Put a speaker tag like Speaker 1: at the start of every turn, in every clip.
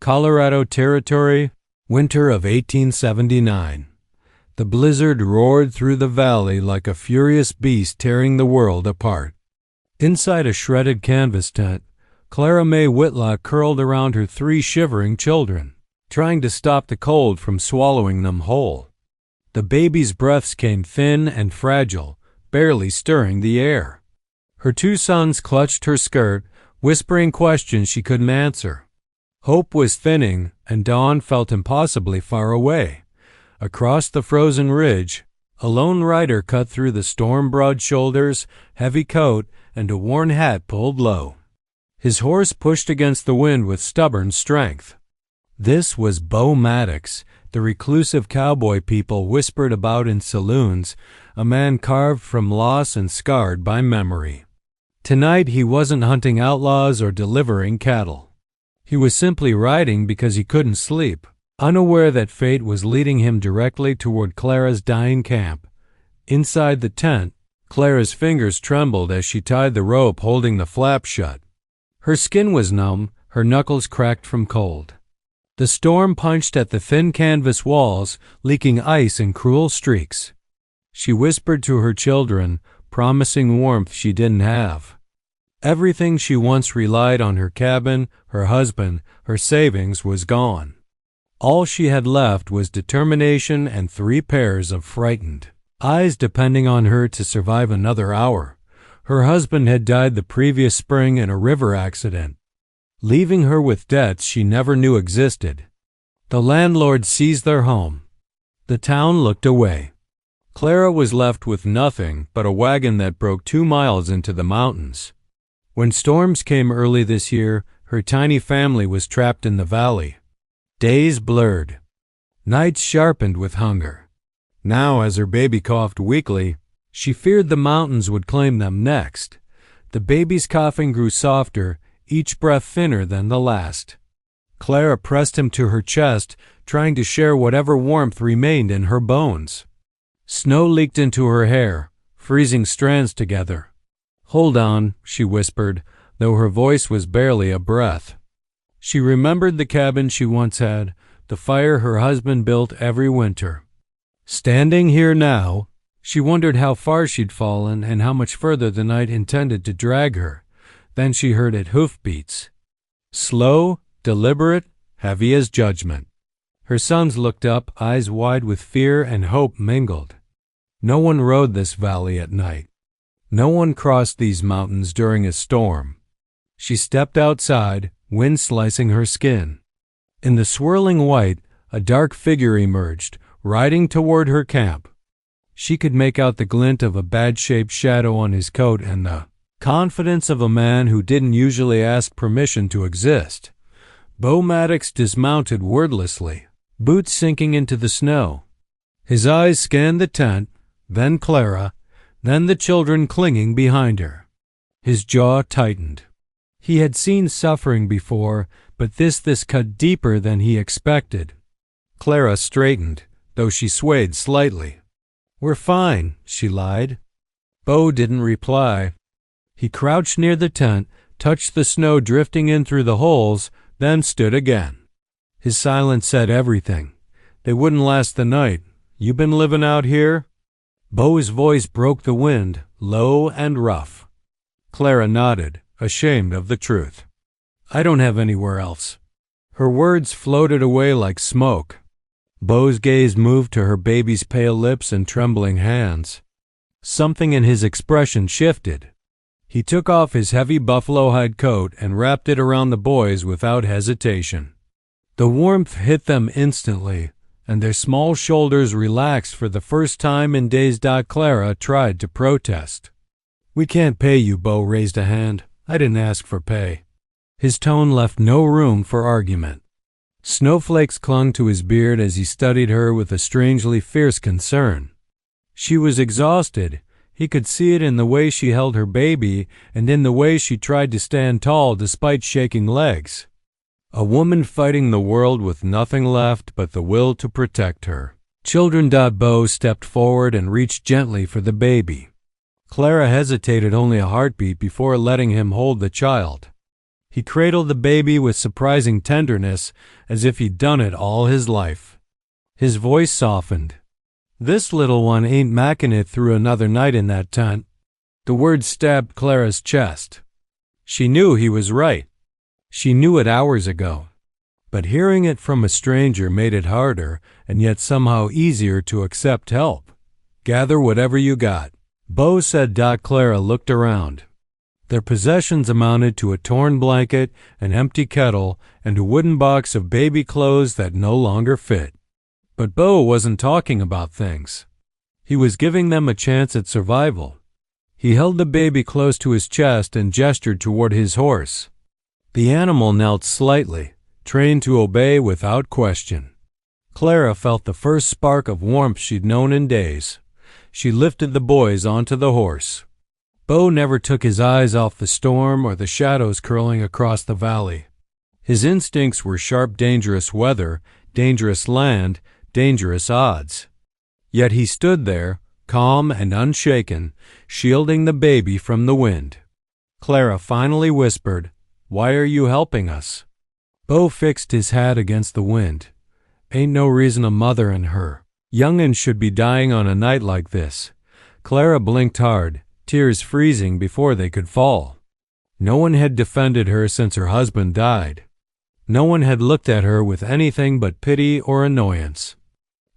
Speaker 1: Colorado Territory, winter of 1879. The blizzard roared through the valley like a furious beast tearing the world apart. Inside a shredded canvas tent, Clara Mae Whitlock curled around her 3 shivering children, trying to stop the cold from swallowing them whole. The baby's breaths came thin and fragile, barely stirring the air. Her 2 sons clutched her skirt, whispering questions she couldn't answer. Hope was thinning, and dawn felt impossibly far away. Across the frozen ridge, a lone rider cut through the storm-broad shoulders, heavy coat, and a worn hat pulled low. His horse pushed against the wind with stubborn strength. This was Bo Maddox, the reclusive cowboy people whispered about in saloons, a man carved from loss and scarred by memory. Tonight he wasn't hunting outlaws or delivering cattle. He was simply riding because he couldn't sleep, unaware that fate was leading him directly toward Clara's dying camp. Inside the tent, Clara's fingers trembled as she tied the rope holding the flap shut. Her skin was numb, her knuckles cracked from cold. The storm punched at the thin canvas walls, leaking ice in cruel streaks. She whispered to her children, promising warmth she didn't have. Everything she once relied on, her cabin, her husband, her savings, was gone. All she had left was determination and 3 pairs of frightened eyes depending on her to survive another hour. Her husband had died the previous spring in a river accident, leaving her with debts she never knew existed. The landlord seized their home. The town looked away. Clara was left with nothing but a wagon that broke 2 miles into the mountains. When storms came early this year, her tiny family was trapped in the valley. Days blurred. Nights sharpened with hunger. Now, as her baby coughed weakly, she feared the mountains would claim them next. The baby's coughing grew softer, each breath thinner than the last. Clara pressed him to her chest, trying to share whatever warmth remained in her bones. Snow leaked into her hair, freezing strands together. "Hold on," she whispered, though her voice was barely a breath. She remembered the cabin she once had, the fire her husband built every winter. Standing here now, she wondered how far she'd fallen and how much further the night intended to drag her. Then she heard it hoofbeats. Slow, deliberate, heavy as judgment. Her sons looked up, eyes wide with fear and hope mingled. No one rode this valley at night. No one crossed these mountains during a storm. She stepped outside, wind slicing her skin. In the swirling white, a dark figure emerged, riding toward her camp. She could make out the glint of a bad-shaped shadow on his coat and the confidence of a man who didn't usually ask permission to exist. Bo Maddox dismounted wordlessly, boots sinking into the snow. His eyes scanned the tent, then Clara, then the children clinging behind her. His jaw tightened. He had seen suffering before, but this cut deeper than he expected. Clara straightened, though she swayed slightly. "We're fine," she lied. Bo didn't reply. He crouched near the tent, touched the snow drifting in through the holes, then stood again. His silence said everything. "They wouldn't last the night. You been living out here?" Bo's voice broke the wind, low and rough. Clara nodded, ashamed of the truth. "I don't have anywhere else." Her words floated away like smoke. Bo's gaze moved to her baby's pale lips and trembling hands. Something in his expression shifted. He took off his heavy buffalo hide coat and wrapped it around the boys without hesitation. The warmth hit them instantly, and their small shoulders relaxed for the first time in days. Clara tried to protest. "We can't pay you," Bo raised a hand. "I didn't ask for pay." His tone left no room for argument. Snowflakes clung to his beard as he studied her with a strangely fierce concern. She was exhausted. He could see it in the way she held her baby and in the way she tried to stand tall despite shaking legs. A woman fighting the world with nothing left but the will to protect her. "Children." Bo stepped forward and reached gently for the baby. Clara hesitated only a heartbeat before letting him hold the child. He cradled the baby with surprising tenderness, as if he'd done it all his life. His voice softened. "This little one ain't macking it through another night in that tent." The words stabbed Clara's chest. She knew he was right. She knew it hours ago. But hearing it from a stranger made it harder, and yet somehow easier to accept help. "Gather whatever you got," Bo said. Clara looked around. Their possessions amounted to a torn blanket, an empty kettle, and a wooden box of baby clothes that no longer fit. But Bo wasn't talking about things. He was giving them a chance at survival. He held the baby close to his chest and gestured toward his horse. The animal knelt slightly, trained to obey without question. Clara felt the first spark of warmth she'd known in days. She lifted the boys onto the horse. Bo never took his eyes off the storm or the shadows curling across the valley. His instincts were sharp, dangerous weather, dangerous land, dangerous odds. Yet he stood there, calm and unshaken, shielding the baby from the wind. Clara finally whispered, "Why are you helping us?" Bo fixed his hat against the wind. "Ain't no reason a mother and her young'un should be dying on a night like this." Clara blinked hard, tears freezing before they could fall. No one had defended her since her husband died. No one had looked at her with anything but pity or annoyance.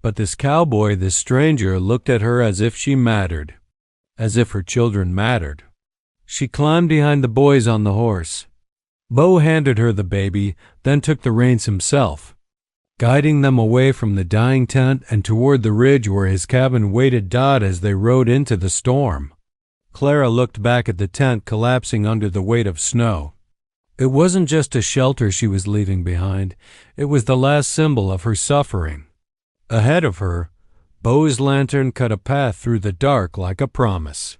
Speaker 1: But this cowboy, this stranger, looked at her as if she mattered, as if her children mattered. She climbed behind the boys on the horse. Bo handed her the baby, then took the reins himself, guiding them away from the dying tent and toward the ridge where his cabin waited. As they rode into the storm, Clara looked back at the tent collapsing under the weight of snow. It wasn't just a shelter she was leaving behind. It was the last symbol of her suffering. Ahead of her, Bo's lantern cut a path through the dark like a promise.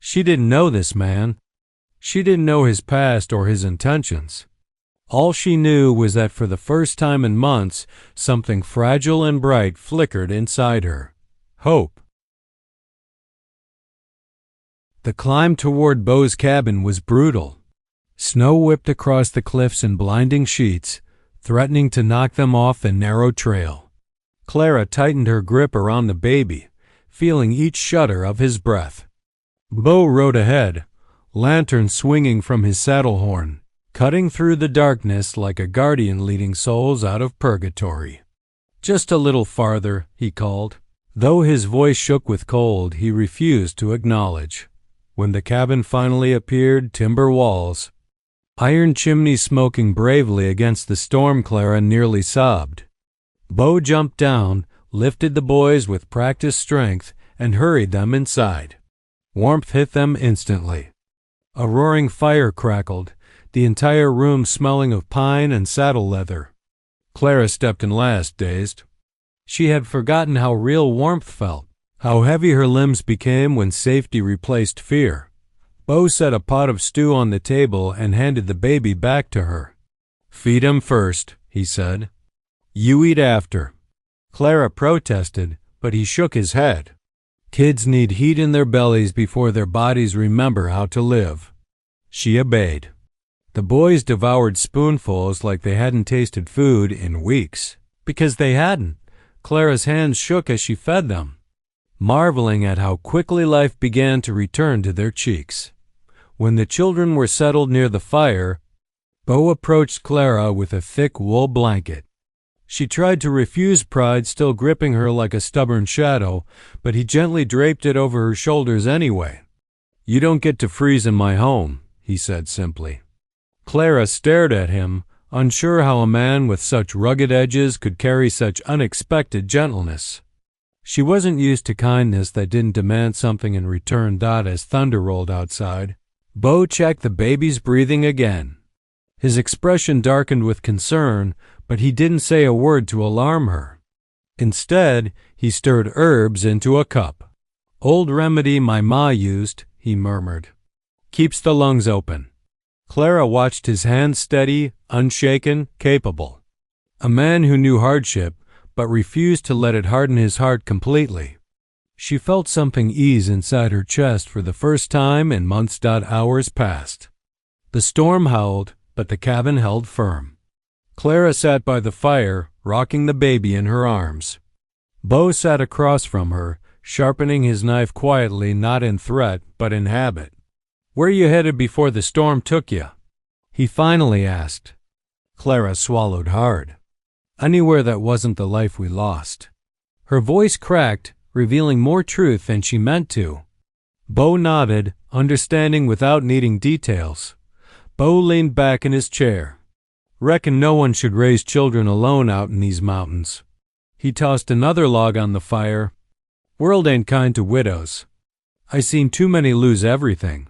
Speaker 1: She didn't know this man. She didn't know his past or his intentions. All she knew was that for the first time in months, something fragile and bright flickered inside her. Hope. The climb toward Bo's cabin was brutal. Snow whipped across the cliffs in blinding sheets, threatening to knock them off the narrow trail. Clara tightened her grip around the baby, feeling each shudder of his breath. Bo rode ahead, lantern swinging from his saddle horn, cutting through the darkness like a guardian leading souls out of purgatory. "Just a little farther," he called. Though his voice shook with cold, he refused to acknowledge. When the cabin finally appeared, timber walls, iron chimneys smoking bravely against the storm, Clara nearly sobbed. Bo jumped down, lifted the boys with practiced strength, and hurried them inside. Warmth hit them instantly. A roaring fire crackled, the entire room smelling of pine and saddle leather. Clara stepped in last, dazed. She had forgotten how real warmth felt, how heavy her limbs became when safety replaced fear. Bo set a pot of stew on the table and handed the baby back to her. "Feed him first," he said. "You eat after." Clara protested, but he shook his head. Kids need heat in their bellies before their bodies remember how to live. She obeyed. The boys devoured spoonfuls like they hadn't tasted food in weeks. Because they hadn't. Clara's hands shook as she fed them, marveling at how quickly life began to return to their cheeks. When the children were settled near the fire, Bo approached Clara with a thick wool blanket. She tried to refuse, pride still gripping her like a stubborn shadow, but he gently draped it over her shoulders anyway. "You don't get to freeze in my home," he said simply. Clara stared at him, unsure how a man with such rugged edges could carry such unexpected gentleness. She wasn't used to kindness that didn't demand something in return. As thunder rolled outside, Bo checked the baby's breathing again. His expression darkened with concern, but he didn't say a word to alarm her. Instead, he stirred herbs into a cup. "Old remedy my ma used," he murmured. "Keeps the lungs open." Clara watched his hands steady, unshaken, capable. A man who knew hardship, but refused to let it harden his heart completely. She felt something ease inside her chest for the first time in months. Hours passed. The storm howled, but the cabin held firm. Clara sat by the fire, rocking the baby in her arms. Bo sat across from her, sharpening his knife quietly, not in threat, but in habit. "Where you headed before the storm took you?" he finally asked. Clara swallowed hard. "Anywhere that wasn't the life we lost." Her voice cracked, revealing more truth than she meant to. Bo nodded, understanding without needing details. Bo leaned back in his chair. "Reckon no one should raise children alone out in these mountains." He tossed another log on the fire. "World ain't kind to widows. I seen too many lose everything."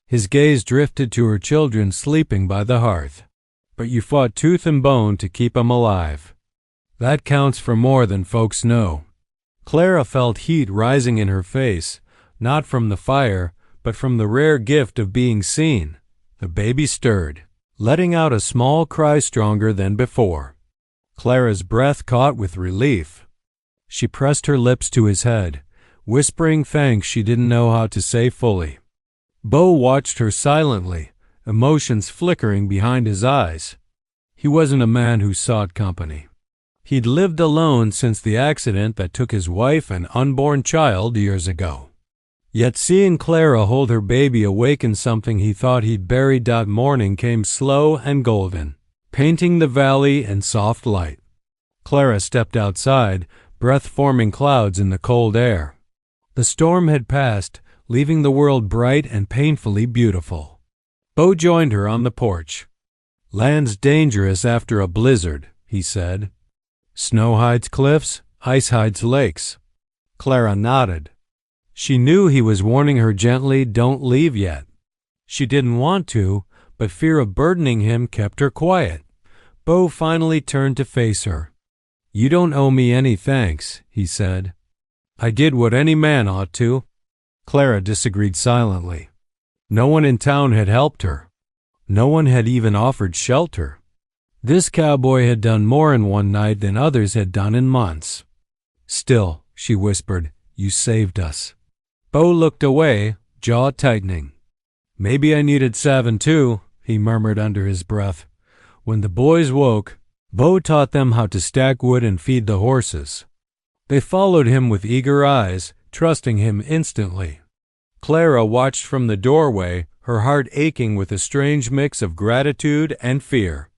Speaker 1: His gaze drifted to her children sleeping by the hearth. "But you fought tooth and bone to keep 'em alive. That counts for more than folks know." Clara felt heat rising in her face, not from the fire, but from the rare gift of being seen. The baby stirred, letting out a small cry stronger than before. Clara's breath caught with relief. She pressed her lips to his head, whispering thanks she didn't know how to say fully. Bo watched her silently, emotions flickering behind his eyes. He wasn't a man who sought company. He'd lived alone since the accident that took his wife and unborn child years ago. Yet seeing Clara hold her baby awakened something he thought he'd buried. That morning came slow and golden, painting the valley in soft light. Clara stepped outside, breath forming clouds in the cold air. The storm had passed, leaving the world bright and painfully beautiful. Bo joined her on the porch. "Land's dangerous after a blizzard," he said. "Snow hides cliffs, ice hides lakes." Clara nodded. She knew he was warning her gently, "Don't leave yet." She didn't want to, but fear of burdening him kept her quiet. Bo finally turned to face her. "You don't owe me any thanks," he said. "I did what any man ought to." Clara disagreed silently. No one in town had helped her. No one had even offered shelter. This cowboy had done more in one night than others had done in months. "Still," she whispered, "you saved us." Bo looked away, jaw tightening. "Maybe I needed savin' too," he murmured under his breath. When the boys woke, Bo taught them how to stack wood and feed the horses. They followed him with eager eyes, trusting him instantly. Clara watched from the doorway, her heart aching with a strange mix of gratitude and fear.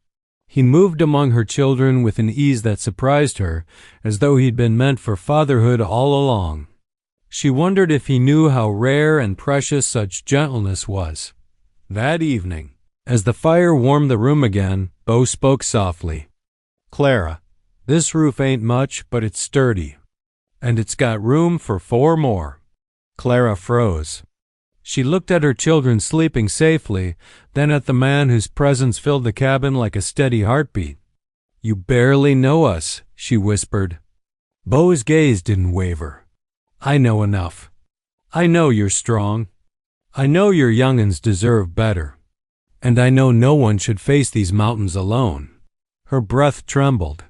Speaker 1: He moved among her children with an ease that surprised her, as though he'd been meant for fatherhood all along. She wondered if he knew how rare and precious such gentleness was. That evening, as the fire warmed the room again, Bo spoke softly. "Clara, this roof ain't much, but it's sturdy. And it's got room for 4 more. Clara froze. She looked at her children sleeping safely, then at the man whose presence filled the cabin like a steady heartbeat. "You barely know us," she whispered. Bo's gaze didn't waver. "I know enough. I know you're strong. I know your young'uns deserve better. And I know no one should face these mountains alone." Her breath trembled.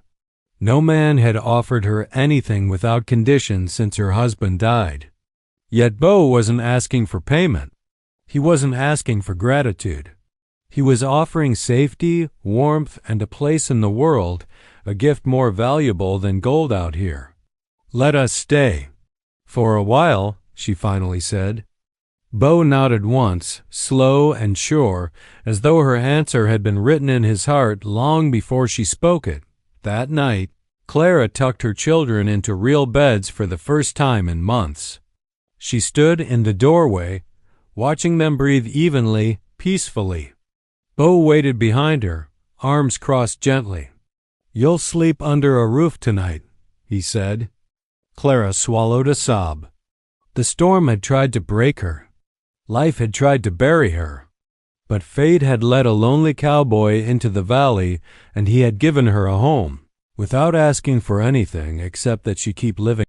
Speaker 1: No man had offered her anything without condition since her husband died. Yet Bo wasn't asking for payment. He wasn't asking for gratitude. He was offering safety, warmth, and a place in the world, a gift more valuable than gold out here. "Let us stay." "For a while," she finally said. Bo nodded once, slow and sure, as though her answer had been written in his heart long before she spoke it. That night, Clara tucked her children into real beds for the first time in months. She stood in the doorway, watching them breathe evenly, peacefully. Bo waited behind her, arms crossed gently. "You'll sleep under a roof tonight," he said. Clara swallowed a sob. The storm had tried to break her. Life had tried to bury her. But fate had led a lonely cowboy into the valley, and he had given her a home, without asking for anything except that she keep living